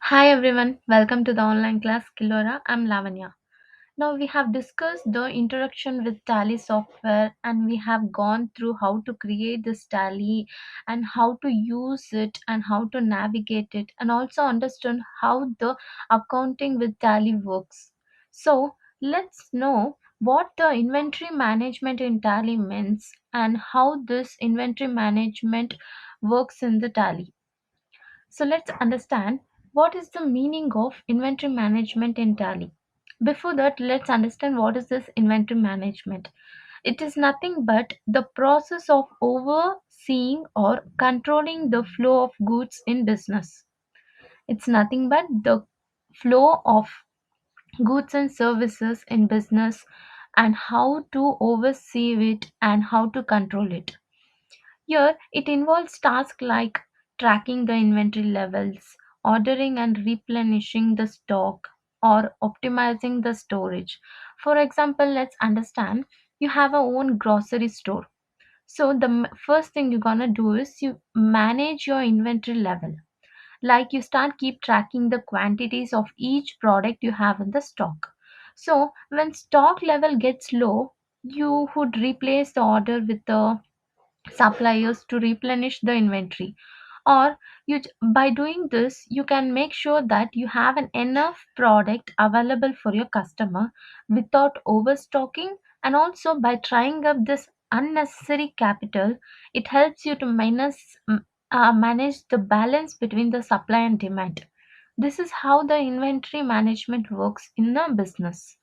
Hi everyone, welcome to the online class Kilora. I'm Lavanya. Now we have discussed the introduction with Tally software and we have gone through how to create this Tally and how to use it and how to navigate it and also understand how the accounting with Tally works. So let's know what the inventory management in Tally means and how this inventory management works in the Tally. So let's understand what is the meaning of inventory management in Tally. Before that, let's understand what is this inventory management. It is nothing but the process of overseeing or controlling the flow of goods in business. It's nothing but the flow of goods and services in business and how to oversee it and how to control it. Here, it involves tasks like tracking the inventory levels, ordering and replenishing the stock, or optimizing the storage. For example, let's understand you have a own grocery store. So the first thing you're gonna do is you manage your inventory level. Like you start keep tracking the quantities of each product you have in the stock. So when stock level gets low, you would replace the order with the suppliers to replenish the inventory, or by doing this you can make sure that you have an enough product available for your customer without overstocking. And also by trying up this unnecessary capital, it helps you to manage the balance between the supply and demand. This is how the inventory management works in a business.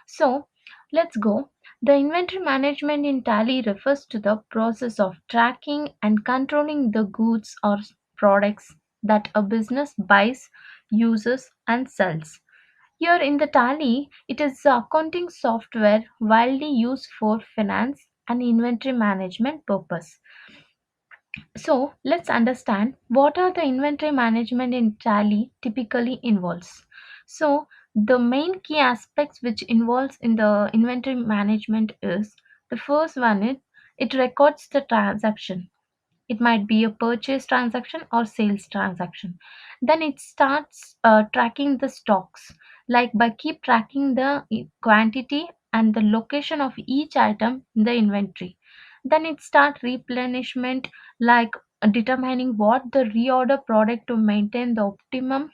So let's go. The inventory management in Tally refers to the process of tracking and controlling the goods or products that a business buys, uses, and sells. Here in the Tally, it is the accounting software widely used for finance and inventory management purpose. So let's understand what are the inventory management in Tally typically involves. So the main key aspects which involves in the inventory management is the first one is it records the transaction. It might be a purchase transaction or sales transaction. Then it starts tracking the stocks, like by keep tracking the quantity and the location of each item in the inventory. Then it start replenishment, like determining what the reorder product to maintain the optimum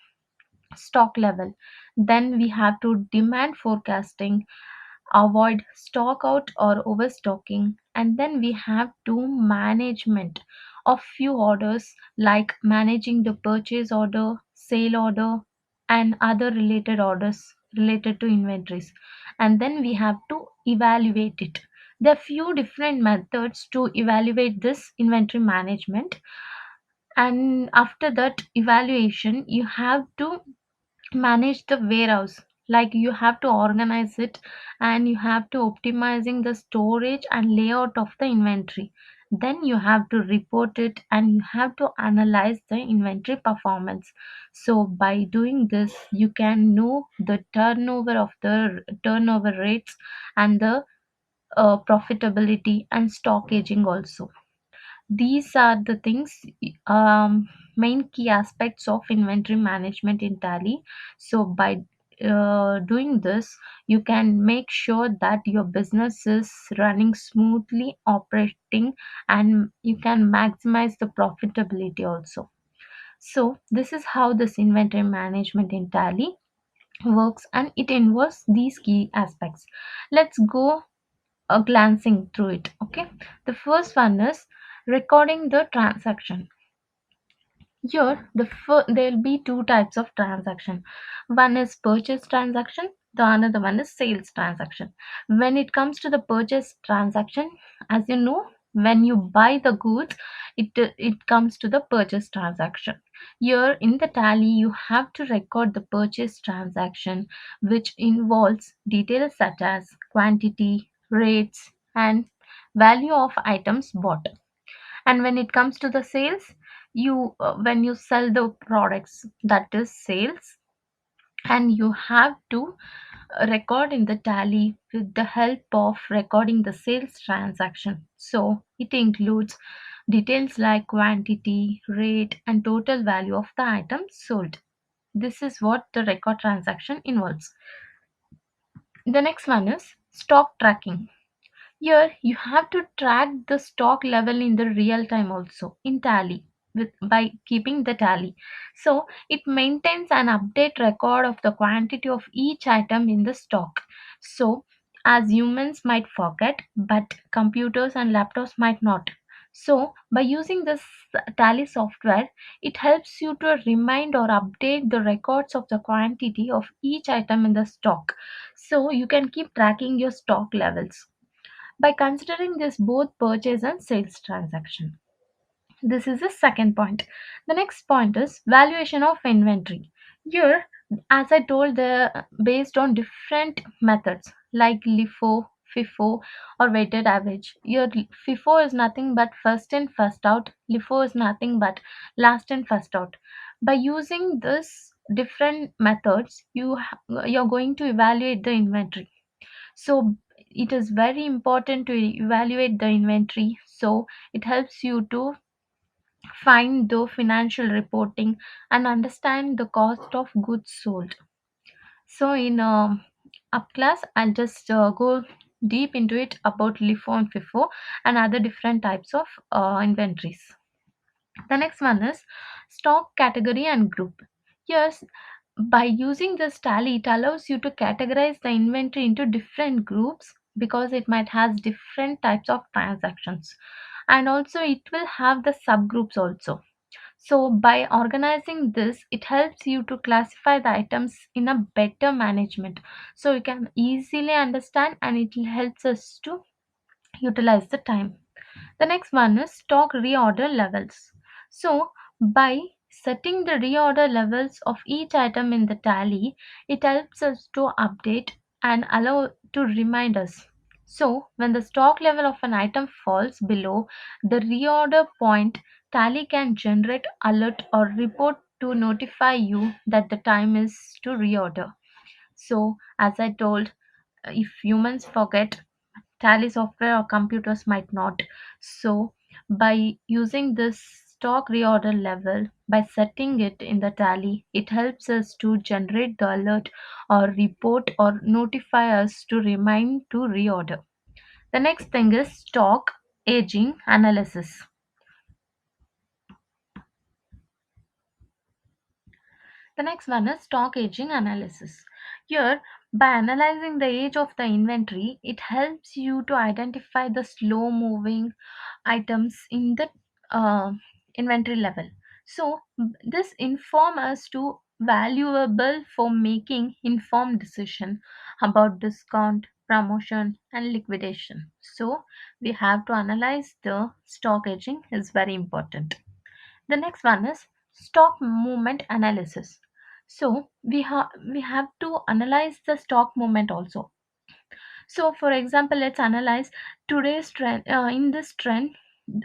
stock level. Then we have to demand forecasting, avoid stock out or overstocking. And then we have to management of few orders, like managing the purchase order, sale order, and other related orders related to inventories. And then we have to evaluate it. There are few different methods to evaluate this inventory management. And after that evaluation you have to manage the warehouse, like you have to organize it and you have to optimizing the storage and layout of the inventory. Then you have to report it and you have to analyze the inventory performance. So by doing this you can know the turnover rates and the profitability and stock aging also. These are the things, main key aspects of inventory management in Tally. So by doing this, you can make sure that your business is running smoothly, operating, and you can maximize the profitability also. So this is how this inventory management in Tally works, and it involves these key aspects. Let's go glancing through it. Okay, the first one is recording the transaction. Here there'll be two types of transaction. One is purchase transaction, the another one is sales transaction. When it comes to the purchase transaction, as you know, when you buy the goods, it comes to the purchase transaction. Here in the Tally you have to record the purchase transaction, which involves details such as quantity, rates, and value of items bought. And when it comes to the sales, you when you sell the products, that is sales. And you have to record in the Tally with the help of recording the sales transaction. So it includes details like quantity, rate, and total value of the items sold. This is what the record transaction involves. The next one is stock tracking. Here you have to track the stock level in the real time also in Tally by keeping the tally. So it maintains an update record of the quantity of each item in the stock. So as humans might forget, but computers and laptops might not. So by using this tally software, it helps you to remind or update the records of the quantity of each item in the stock. So you can keep tracking your stock levels by considering this both purchase and sales transaction. This is the second point. The next point is valuation of inventory. Here, as I told, the based on different methods like LIFO, FIFO, or weighted average. Here, FIFO is nothing but first in, first out. LIFO is nothing but last in, first out. By using this different methods, you're going to evaluate the inventory. So it is very important to evaluate the inventory. So it helps you to find the financial reporting and understand the cost of goods sold. So in up class, I'll just go deep into it about LIFO and FIFO and other different types of inventories. The next one is stock category and group. Yes, by using this tally, it allows you to categorize the inventory into different groups because it might has different types of transactions, and also it will have the subgroups also. So by organizing this, it helps you to classify the items in a better management. So you can easily understand and it helps us to utilize the time. The next one is stock reorder levels. So, by setting the reorder levels of each item in the tally, it helps us to update and allow to remind us. So, when the stock level of an item falls below the reorder point, tally can generate alert or report to notify you that the time is to reorder. So, as I told, if humans forget, tally software or computers might not. So by using this stock reorder level, by setting it in the tally, it helps us to generate the alert or report or notify us to remind to reorder. The next thing is stock aging analysis. The next one is stock aging analysis. Here, by analyzing the age of the inventory, it helps you to identify the slow moving items in the inventory level. So this inform us to valuable for making informed decision about discount, promotion and liquidation. So we have to analyze the stock aging is very important. The next one is stock movement analysis. So we have to analyze the stock movement also. So for example, let's analyze today's trend. In this trend,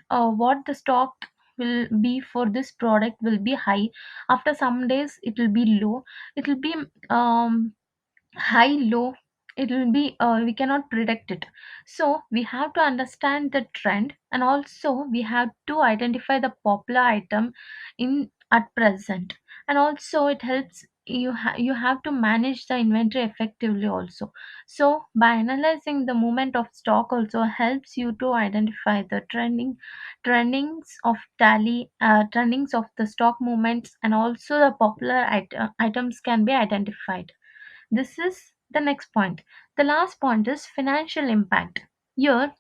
what the stock will be for this product will be high. After some days, it will be low. It will be high low. It will be we cannot predict it. So we have to understand the trend, and also we have to identify the popular item in at present, and also it helps you have to manage the inventory effectively also. So by analyzing the movement of stock also helps you to identify the trendings of trendings of the stock movements, and also the popular items can be identified. This is the next point. The last point is financial impact. Here,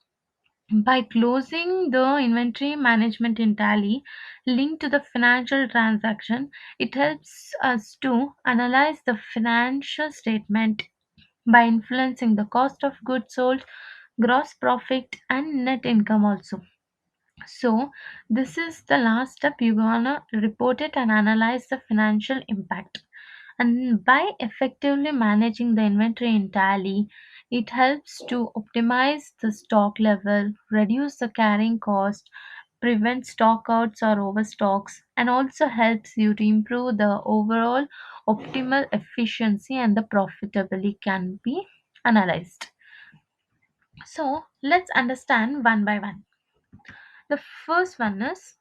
by closing the inventory management in Tally linked to the financial transaction, it helps us to analyze the financial statement by influencing the cost of goods sold, gross profit, and net income also. So, this is the last step. You're gonna report it and analyze the financial impact. And by effectively managing the inventory in Tally, it helps to optimize the stock level, reduce the carrying cost, prevent stockouts or overstocks, and also helps you to improve the overall optimal efficiency and the profitability can be analyzed. So let's understand one by one. The first one is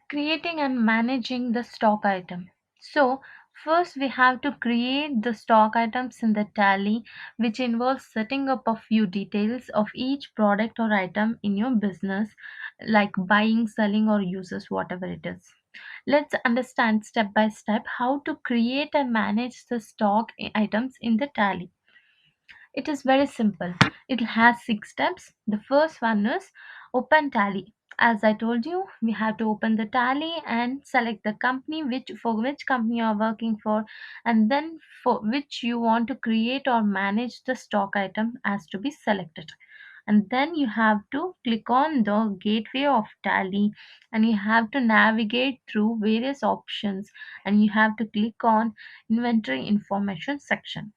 Creating and managing the stock item. So, first we have to create the stock items in the tally, which involves setting up a few details of each product or item in your business, like buying, selling, or uses, whatever it is. Let's understand step by step how to create and manage the stock items in the tally. It is very simple. It has six steps. The first one is open tally. As I told you, we have to open the tally and select the company which company you are working for, and then for which you want to create or manage the stock item has to be selected. And then you have to click on the gateway of tally, and you have to navigate through various options, and you have to click on inventory information section.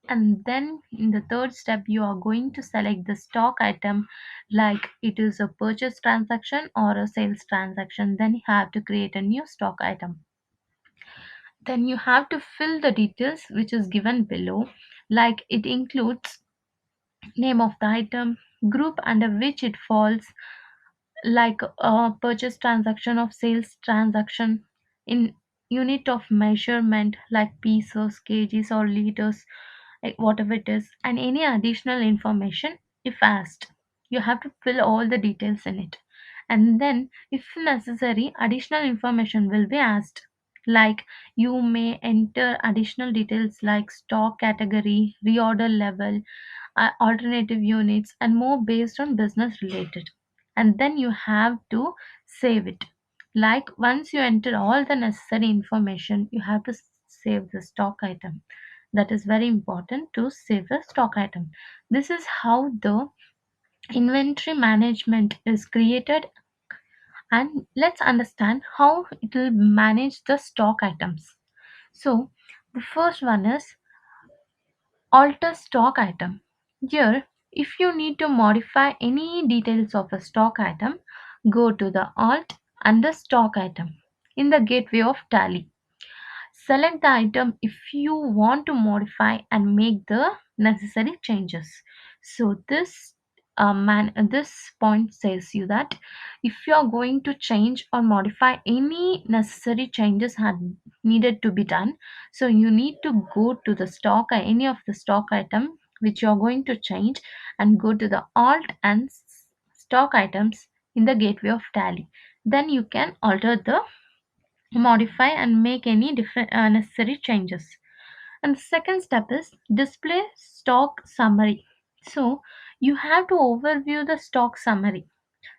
And then in the third step you are going to select the stock item, like it is a purchase transaction or a sales transaction. Then you have to create a new stock item. Then you have to fill the details which is given below, like it includes name of the item, group under which it falls, like a purchase transaction of sales transaction, in unit of measurement like pieces, kgs or liters, like whatever it is, and any additional information if asked. You have to fill all the details in it. And then if necessary additional information will be asked, like you may enter additional details like stock category, reorder level, alternative units, and more based on business related. And then you have to save it. Like once you enter all the necessary information, you have to save the stock item. That is very important to save the stock item. This is how the inventory management is created. And let's understand how it will manage the stock items. So the first one is alter stock item. Here, if you need to modify any details of a stock item, go to the Alt under stock item in the gateway of Tally. Select the item if you want to modify and make the necessary changes. So this point says you that if you are going to change or modify any necessary changes had needed to be done, so you need to go to the stock any of the stock item which you are going to change, and go to the alt and stock items in the gateway of Tally. Then you can alter the modify and make any different necessary changes. And the second step is display stock summary. So you have to overview the stock summary.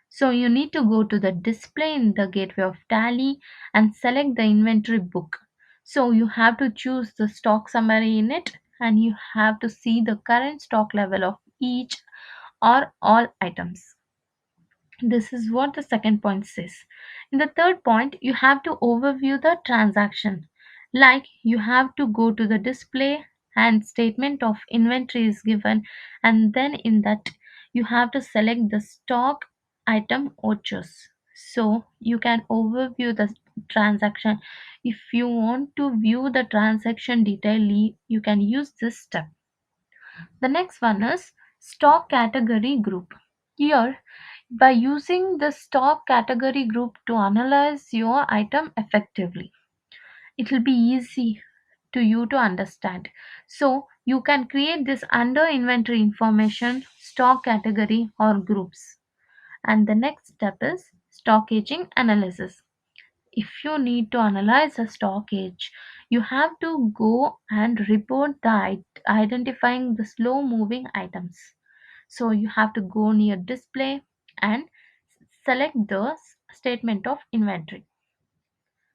So you need to go to the display in the gateway of Tally and select the inventory book. So you have to choose the stock summary in it, and you have to see the current stock level of each or all items. This is what the second point says. In the third point, you have to overview the transaction. Like you have to go to the display and statement of inventory is given, and then in that you have to select the stock item OCHOS. So you can overview the transaction. If you want to view the transaction detailedly, you can use this step. The next one is stock category group. Here, by using the stock category group to analyze your item effectively, it will be easy to you to understand. So you can create this under inventory information, stock category or groups. And the next step is stock aging analysis. If you need to analyze a stock age, you have to go and report the identifying the slow moving items. So you have to go near display and select the statement of inventory.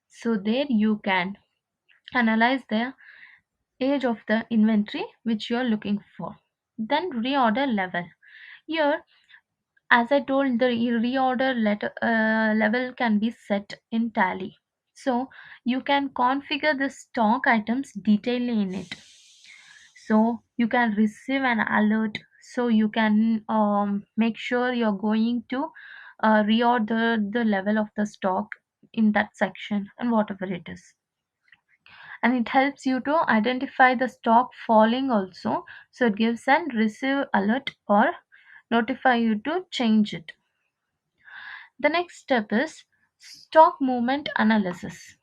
So there you can analyze the age of the inventory which you are looking for. Then reorder level. Here, as I told, the level can be set in Tally. So you can configure the stock items detailedly in it. So you can receive an alert. So you can make sure you're going to reorder the level of the stock in that section and whatever it is. And it helps you to identify the stock falling also. So it gives an receive alert or notify you to change it. The next step is Stock movement analysis.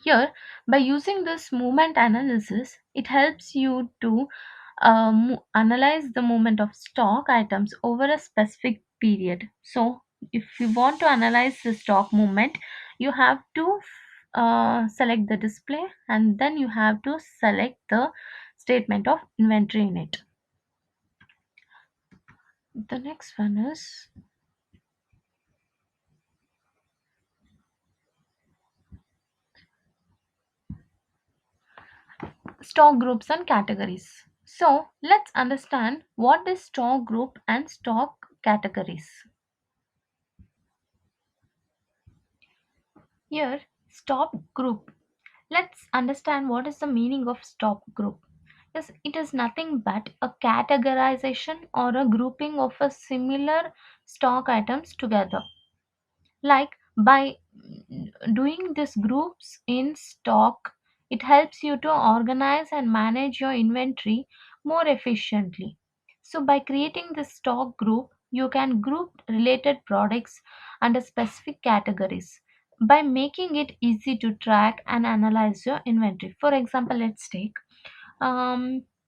Here, by using this movement analysis, it helps you to analyze the movement of stock items over a specific period. So, if you want to analyze the stock movement, you have to select the display and then you have to select the statement of inventory in it. The next one is stock groups and categories. So, let's understand what is stock group and stock categories. Here, stock group. Let's understand what is the meaning of stock group. Yes, it is nothing but a categorization or a grouping of a similar stock items together. Like by doing these groups in stock, it helps you to organize and manage your inventory more efficiently. So by creating this stock group, you can group related products under specific categories by making it easy to track and analyze your inventory. For example, let's take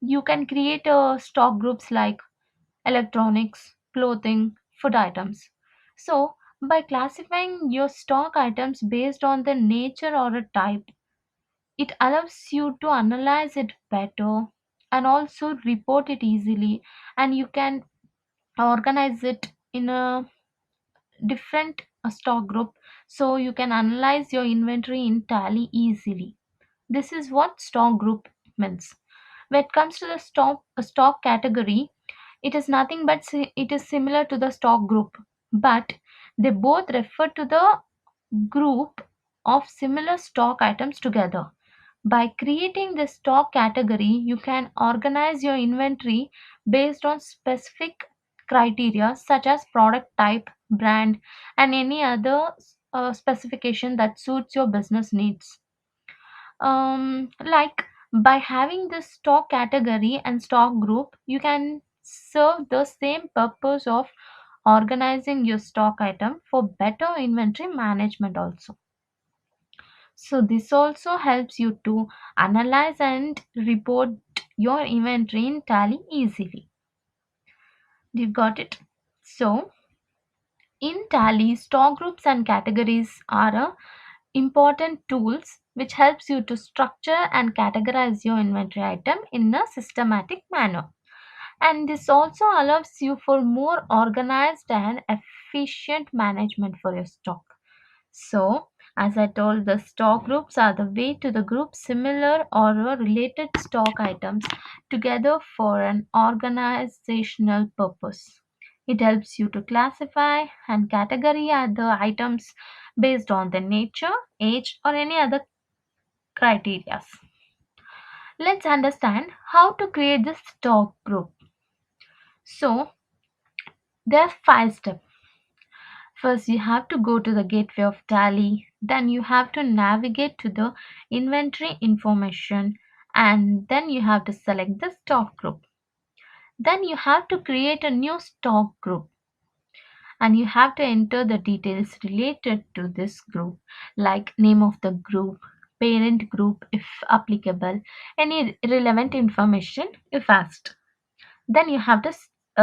you can create stock groups like electronics, clothing, food items. So, by classifying your stock items based on the nature or a type, it allows you to analyze it better and also report it easily, and you can organize it in a different stock group so you can analyze your inventory in tally easily. This is what stock group means. When it comes to the stock category, it is nothing but it is similar to the stock group, but they both refer to the group of similar stock items together. By creating this stock category, you can organize your inventory based on specific criteria such as product type, brand, and any other specification that suits your business needs. Like by having this stock category and stock group, you can serve the same purpose of organizing your stock item for better inventory management also. So this also helps you to analyze and report your inventory in tally easily. You got it? So in tally, stock groups and categories are important tools which helps you to structure and categorize your inventory item in a systematic manner, and this also allows you for more organized and efficient management for your stock. So as I told, the stock groups are the way to the group similar or related stock items together for an organizational purpose. It helps you to classify and categorize the items based on their nature, age, or any other criteria. Let's understand how to create the stock group. So, there are 5 steps. First, you have to go to the gateway of Tally, then, you have to navigate to the inventory information, and then you have to select the stock group. Then, you have to create a new stock group and you have to enter the details related to this group, like name of the group, parent group if applicable, any relevant information if asked. Then you have to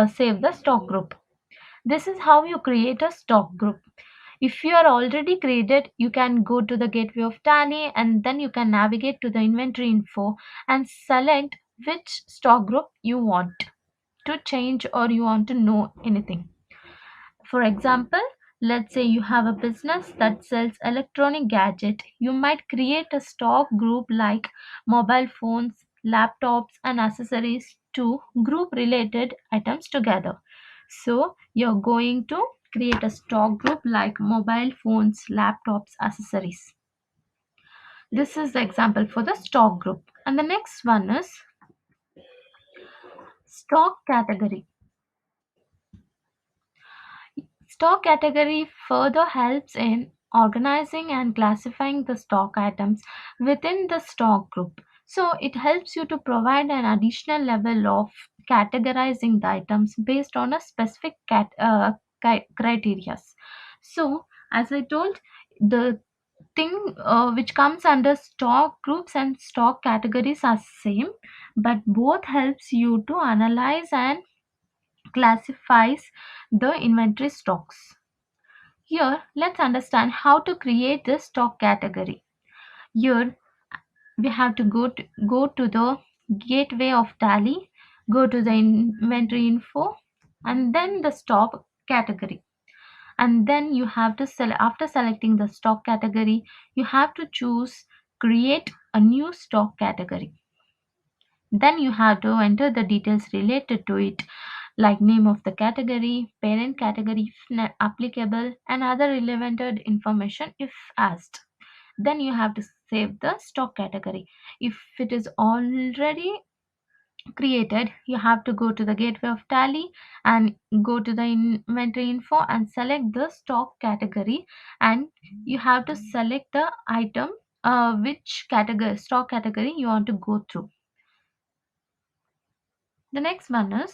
save the stock group. This is how you create a stock group. If you are already created, you can go to the gateway of Tally and then you can navigate to the inventory info and select which stock group you want to change or you want to know anything. For example, let's say you have a business that sells electronic gadget. You might create a stock group like mobile phones, laptops and accessories to group related items together. So you're going to create a stock group like mobile phones, laptops, accessories. This is the example for the stock group. And the next one is stock category. Stock category further helps in organizing and classifying the stock items within the stock group. So it helps you to provide an additional level of categorizing the items based on a specific criteria. So As I told, the thing which comes under stock groups and stock categories are same, but both helps you to analyze and classifies the inventory stocks. Here, let's understand how to create the stock category. Here, we have to go to the gateway of Tally, go to the inventory info, and then the stock category. And then you have to select, after selecting the stock category, you have to choose create a new stock category. Then you have to enter the details related to it, like name of the category, parent category if applicable, and other relevant information if asked. Then you have to save the stock category. If it is already created, you have to go to the gateway of Tally and go to the inventory info and select the stock category, and you have to select the item, which category, stock category you want to go through. The next one is,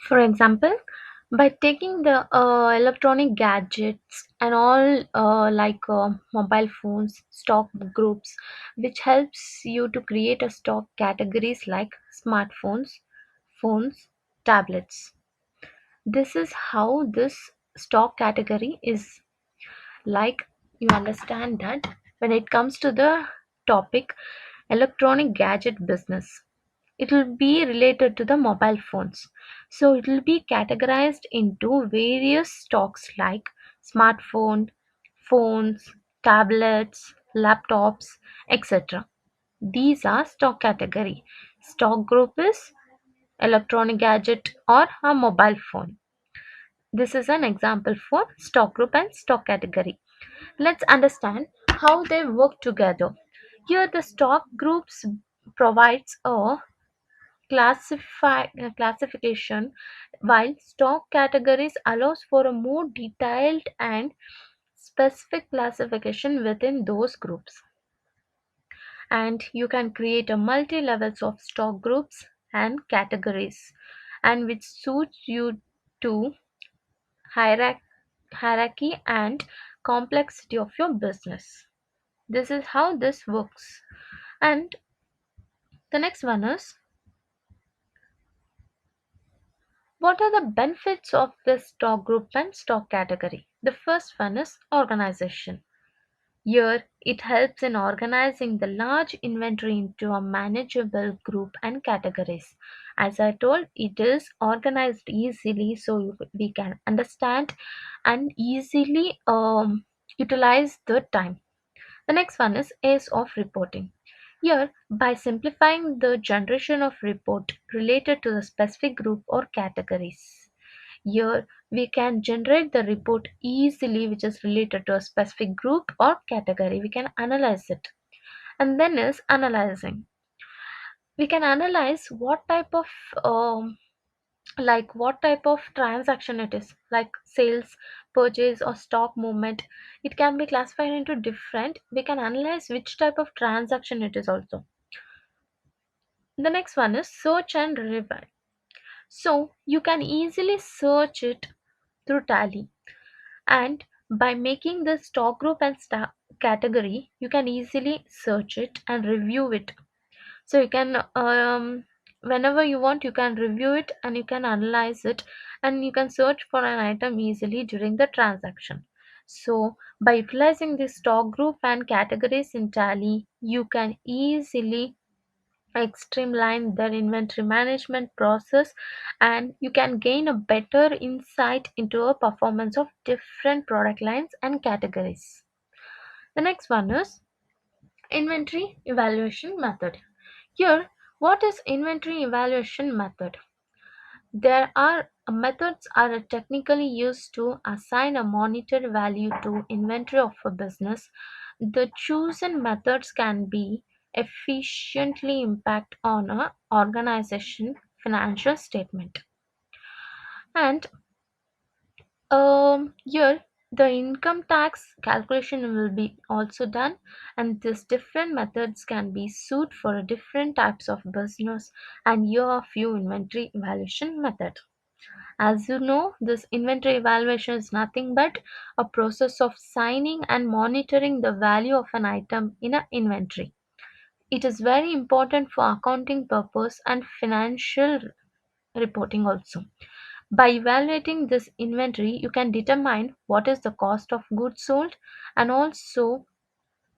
for example, by taking the electronic gadgets and all, like mobile phones, stock groups, which helps you to create a stock categories like smartphones, phones, tablets. This is how this stock category is like. You understand that when it comes to the topic electronic gadget business, it will be related to the mobile phones. So it will be categorized into various stocks like smartphone, phones, tablets, laptops, etc. These are stock category. Stock group is electronic gadget or a mobile phone. This is an example for stock group and stock category. Let's understand how they work together. Here the stock groups provides a classification, while stock categories allows for a more detailed and specific classification within those groups. And you can create a multi levels of stock groups and categories, and which suits you to hierarchy, hierarchy and complexity of your business. This is how this works. And the next one is, what are the benefits of this stock group and stock category? The first one is organization. Here, it helps in organizing the large inventory into a manageable group and categories. As I told, it is organized easily so we can understand and easily utilize the time. The next one is ease of reporting. Here, by simplifying the generation of report related to the specific group or categories. Here, we can generate the report easily which is related to a specific group or category. We can analyze it. And then is analyzing. We can analyze what type of what type of transaction it is, like sales, purchase, or stock movement. It can be classified into different. We can analyze which type of transaction it is also. The next one is search and review. So you can easily search it through Tally, and by making the stock group and category, you can easily search it and review it. So you can, whenever you want, you can review it and you can analyze it, and you can search for an item easily during the transaction. So by utilizing this stock group and categories in Tally, you can easily streamline their inventory management process, and you can gain a better insight into a performance of different product lines and categories. The next one is inventory evaluation method. Here, what is inventory evaluation method? There are methods are technically used to assign a monetary value to inventory of a business. The chosen methods can be efficiently impact on a organization financial statement. And here The income tax calculation will be also done, and these different methods can be suited for different types of business. And here are few inventory evaluation methods. As you know, this inventory evaluation is nothing but a process of signing and monitoring the value of an item in an inventory. It is very important for accounting purpose and financial reporting also. By evaluating this inventory, you can determine what is the cost of goods sold and also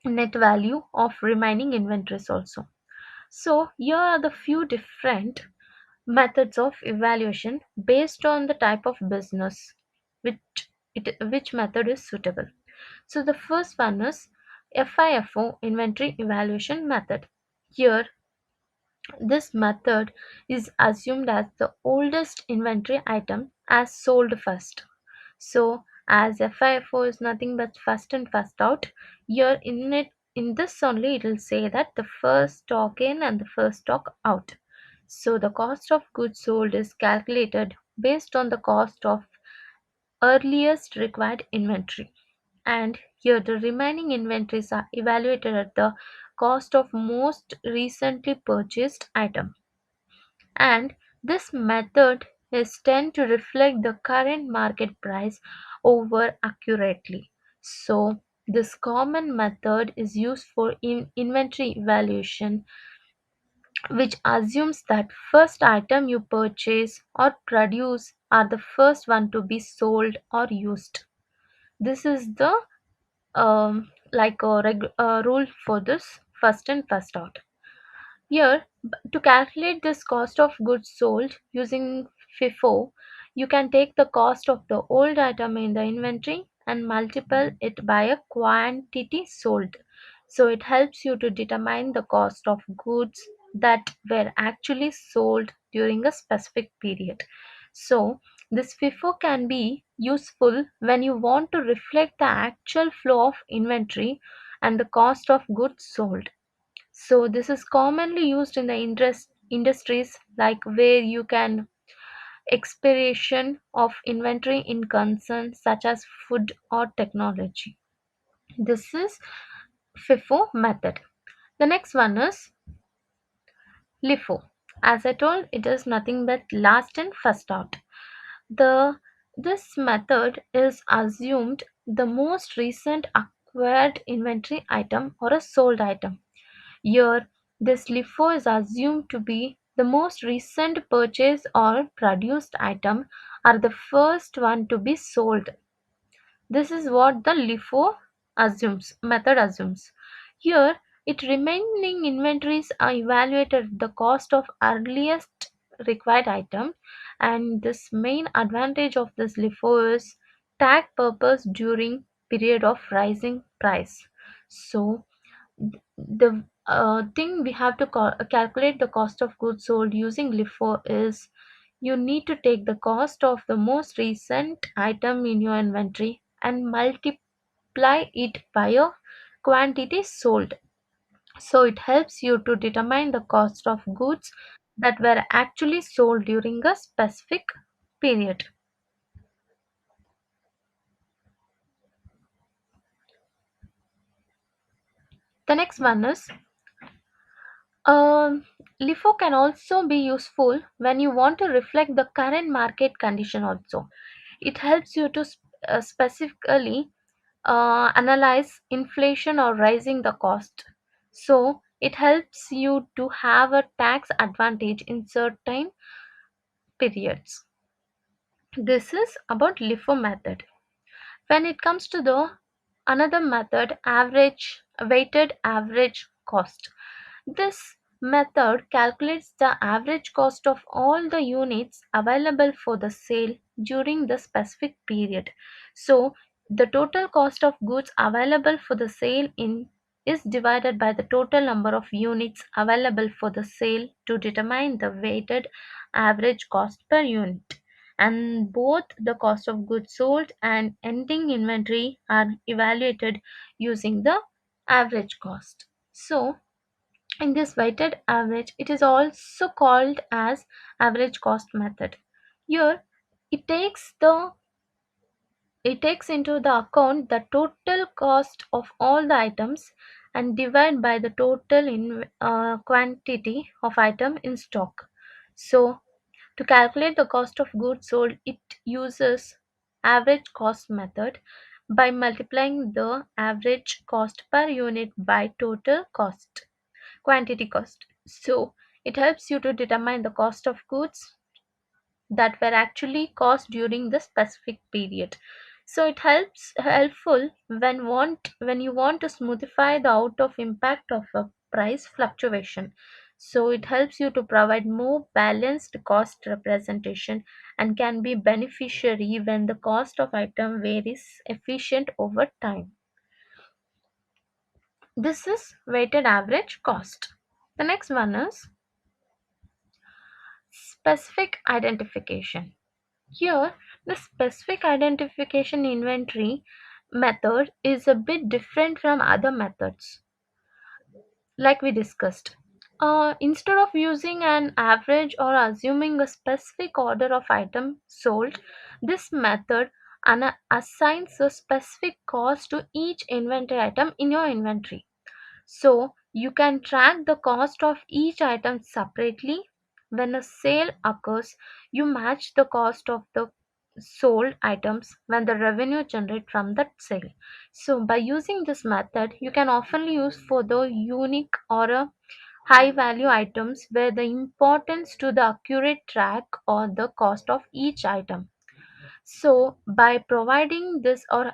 net value of remaining inventories also. So here are the few different methods of evaluation based on the type of business which method is suitable. So the first one is FIFO, inventory evaluation method. Here this method is assumed as the oldest inventory item as sold first. So as FIFO is nothing but first in first out, here in this only it will say that the first stock in and the first stock out. So the cost of goods sold is calculated based on the cost of earliest required inventory. And here the remaining inventories are evaluated at the cost of most recently purchased item. And this method is tend to reflect the current market price over accurately. So this common method is used for inventory evaluation, which assumes that first item you purchase or produce are the first one to be sold or used. This is the like a rule for this first in first out. Here, to calculate this cost of goods sold using FIFO, you can take the cost of the old item in the inventory and multiply it by a quantity sold. So it helps you to determine the cost of goods that were actually sold during a specific period. So this FIFO can be useful when you want to reflect the actual flow of inventory and the cost of goods sold. So this is commonly used in the industries like where you can expiration of inventory in concerns such as food or technology. This is FIFO method. The next one is LIFO. As I told, it is nothing but last in first out. The this method is assumed the most recent acquired inventory item or a sold item. Here, this LIFO is assumed to be the most recent purchase or produced item or the first one to be sold. This is what the LIFO method assumes. Here, it remaining inventories are evaluated at the cost of earliest required item, and this main advantage of this LIFO is tag purpose during period of rising price. So the thing we have to calculate the cost of goods sold using LIFO is you need to take the cost of the most recent item in your inventory and multiply it by a quantity sold. So it helps you to determine the cost of goods that were actually sold during a specific period. The next one is LIFO can also be useful when you want to reflect the current market condition also. It helps you to specifically analyze inflation or rising the cost. So it helps you to have a tax advantage in certain periods. This is about LIFO method. When it comes to the another method, average weighted average cost. This method calculates the average cost of all the units available for the sale during the specific period. So the total cost of goods available for the sale in is divided by the total number of units available for the sale to determine the weighted average cost per unit. And both the cost of goods sold and ending inventory are evaluated using the average cost. So in this weighted average, it is also called as average cost method. Here, it takes the It takes into the account the total cost of all the items and divide by the total quantity of item in stock. So to calculate the cost of goods sold, it uses average cost method by multiplying the average cost per unit by total cost, quantity cost. So it helps you to determine the cost of goods that were actually cost during the specific period. So it helpful when you want to smoothify the out of impact of a price fluctuation. So it helps you to provide more balanced cost representation and can be beneficiary when the cost of item varies efficient over time. This is weighted average cost. The next one is specific identification. Here, the specific identification inventory method is a bit different from other methods, like we discussed. Instead of using an average or assuming a specific order of item sold, this method assigns a specific cost to each inventory item in your inventory. So you can track the cost of each item separately. When a sale occurs, you match the cost of the sold items when the revenue generated from that sale. So by using this method, you can often use for the unique or a high value items where the importance to the accurate track or the cost of each item. So by providing this or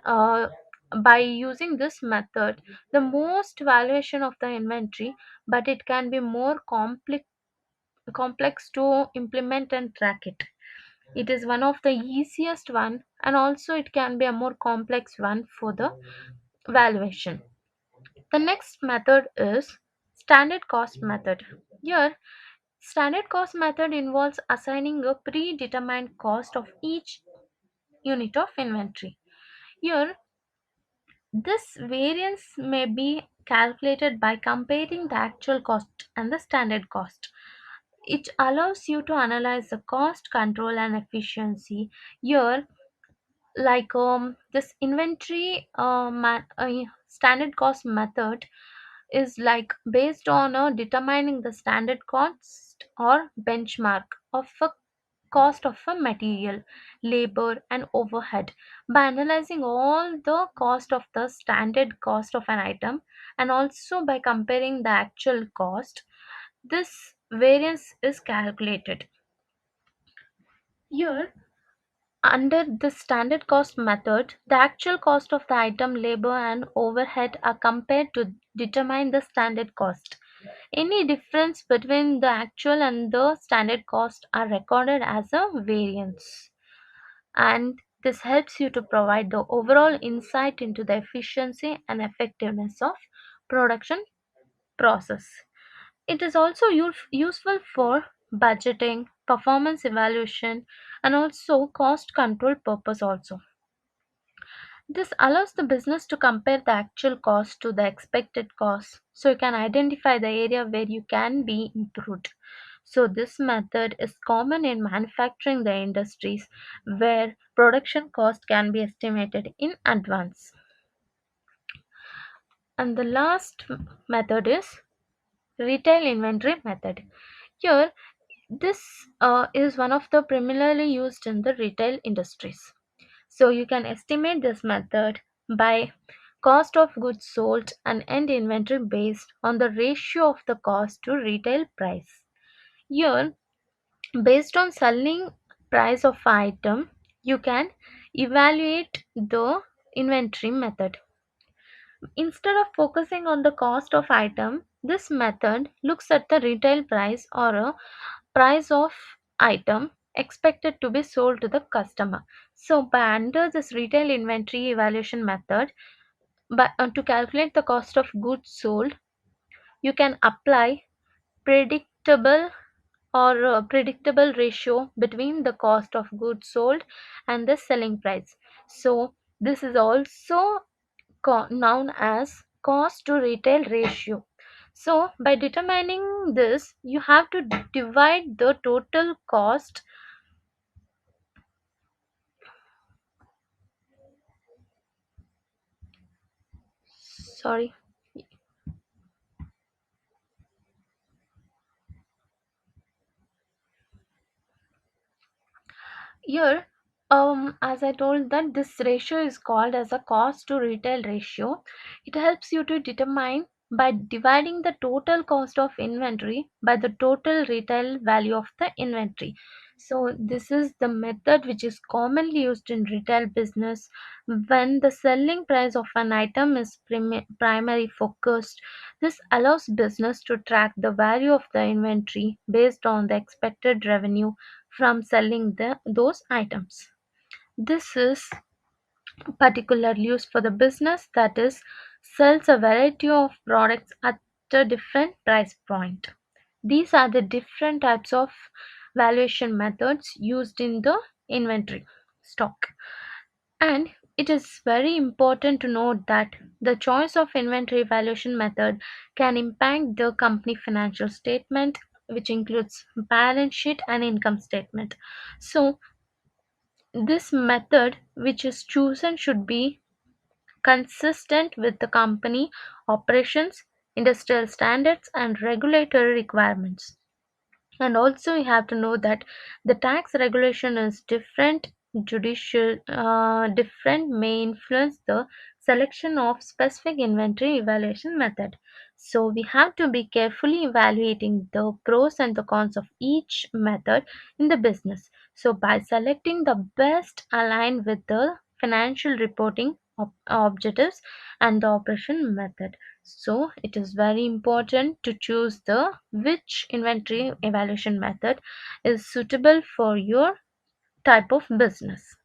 by using this method, the most valuation of the inventory, but it can be more complex to implement and track it. It is one of the easiest one, and also it can be a more complex one for the valuation. The next method is standard cost method. Here, standard cost method involves assigning a predetermined cost of each unit of inventory. Here, this variance may be calculated by comparing the actual cost and the standard cost. It allows you to analyze the cost control and efficiency. Here, like this inventory standard cost method is like based on determining the standard cost or benchmark of a cost of a material, labor, and overhead. By analyzing all the cost of the standard cost of an item and also by comparing the actual cost, this variance is calculated. Here, under the standard cost method, the actual cost of the item, labor, and overhead are compared to determine the standard cost. Any difference between the actual and the standard cost are recorded as a variance. And this helps you to provide the overall insight into the efficiency and effectiveness of production process. It is also useful for budgeting, performance evaluation, and also cost control purpose also. This allows the business to compare the actual cost to the expected cost, so you can identify the area where you can be improved. So this method is common in manufacturing the industries where production cost can be estimated in advance. And the last method is retail inventory method. Here, this is one of the primarily used in the retail industries. So you can estimate this method by cost of goods sold and end inventory based on the ratio of the cost to retail price. Here, based on selling price of item, you can evaluate the inventory method. Instead of focusing on the cost of item, this method looks at the retail price or a price of item expected to be sold to the customer. So by under this retail inventory evaluation method, to calculate the cost of goods sold, you can apply predictable predictable ratio between the cost of goods sold and the selling price. So this is also known as cost to retail ratio. So by determining this, you have to divide the total cost Sorry. Here, as I told that this ratio is called as a cost to retail ratio. It helps you to determine by dividing the total cost of inventory by the total retail value of the inventory. So this is the method which is commonly used in retail business when the selling price of an item is primary focused. This allows business to track the value of the inventory based on the expected revenue from selling those items. This is particularly used for the business that is sells a variety of products at a different price point. These are the different types of valuation methods used in the inventory stock. And it is very important to note that the choice of inventory valuation method can impact the company financial statement, which includes balance sheet and income statement. So, this method which is chosen should be consistent with the company operations, industrial standards, and regulatory requirements. And also you have to know that the tax regulation is different. Judicial different may influence the selection of specific inventory evaluation method. So we have to be carefully evaluating the pros and the cons of each method in the business. So by selecting the best aligned with the financial reporting objectives and the operation method. So it is very important to choose the which inventory evaluation method is suitable for your type of business.